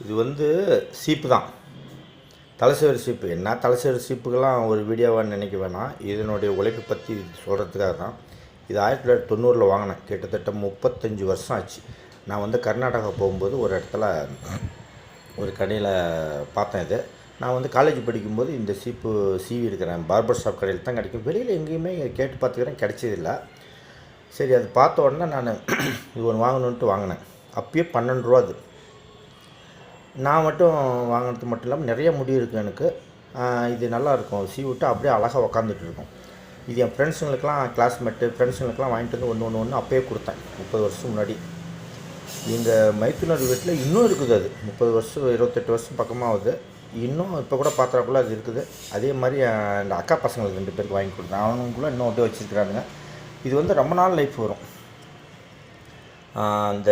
இது வந்து சீப்பு தான், தலைசேறு சீப்பு. என்ன தலைசேறு சீப்புக்கெல்லாம் ஒரு வீடியோவான்னு நினைக்க வேணாம். இதனுடைய உழைப்பு பற்றி சொல்கிறதுக்காக தான். இது 1990 வாங்கினேன். கிட்டத்தட்ட 35 வருஷம் ஆச்சு. நான் வந்து கர்நாடகா போகும்போது ஒரு இடத்துல ஒரு கடையில் பார்த்தேன். இது நான் வந்து காலேஜ் படிக்கும்போது இந்த சீப்பு சீவி இருக்கிறேன். பார்பர் ஷாப் கடையில் தான் கிடைக்கும். வெளியில் எங்கேயுமே கேட்டு பார்த்துக்கிறேன், கிடைச்சதில்லை. சரி, அது பார்த்த உடனே நான் இது ஒன்று வாங்கணுன்ட்டு வாங்கினேன். அப்பயே 12 ரூபா. அது நான் மட்டும் வாங்கினது மட்டும் இல்லாமல் நிறைய முடி இருக்குது எனக்கு. இது நல்லாயிருக்கும், சீவிட்டு அப்படியே அழகாக உக்காந்துட்டு இருக்கும். இது என் ஃப்ரெண்ட்ஸுங்களுக்கெலாம், கிளாஸ்மேட்டு ஃப்ரெண்ட்ஸுங்களுக்கெலாம் வாங்கிட்டு வந்து ஒன்று அப்பயே கொடுத்தேன் 30 வருஷம் முன்னாடி. எங்கள் மைத்துனர் வீட்டில் இன்னும் இருக்குது. அது 30 வருஷம் 28 வருஷம் பக்கமாக ஆகுது. இன்னும் இப்போ கூட பார்த்தாக்குள்ள அது இருக்குது. அதே மாதிரி அந்த அக்கா பசங்களுக்கு 2 பேருக்கு வாங்கி கொடுத்தேன். அவனுக்குள்ளே இன்னும் அப்படியே வச்சுருக்கிறானுங்க. இது வந்து ரொம்ப நாள் லைஃப் வரும். அந்த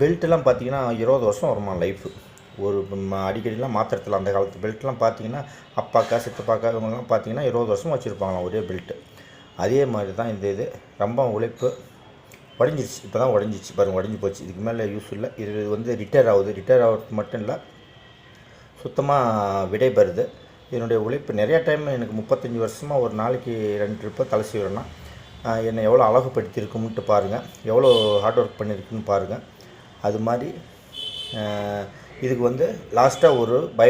பெல்ட்டெல்லாம் பார்த்தீங்கன்னா 20 வருஷம் வருமா லைஃபு. ஒரு அடிக்கடிலாம் மாத்திரத்தில் அந்த காலத்து பெல்ட்லாம் பார்த்தீங்கன்னா அப்பாக்கா சித்தப்பாக்கா இவங்கெல்லாம் பார்த்தீங்கன்னா 20 வருஷம் வச்சுருப்பாங்களாம் ஒரே பெல்ட்டு. அதே மாதிரி தான் இது ரொம்ப உழைப்பு. உடஞ்சிருச்சு, இப்போ தான் உடஞ்சிச்சு பாருங்கள், உடஞ்சி போச்சு. இதுக்கு மேலே யூஸ் இல்லை. இது வந்து ரிட்டையர் ஆகுது. ரிட்டையர் ஆகிறது மட்டும் இல்லை, சுத்தமாக விடைபெறுது. இதனுடைய உழைப்பு நிறையா டைம். எனக்கு 35 வருஷமாக ஒரு நாளைக்கு 2 ட்ரிப்பு தலை சீவுறேன்னா என்னை எவ்வளோ அழகுப்படுத்தியிருக்கும்ட்டு பாருங்கள், எவ்வளோ ஹார்ட் ஒர்க் பண்ணியிருக்குன்னு பாருங்கள். அது மாதிரி இதுக்கு வந்து லாஸ்ட்டாக ஒரு பை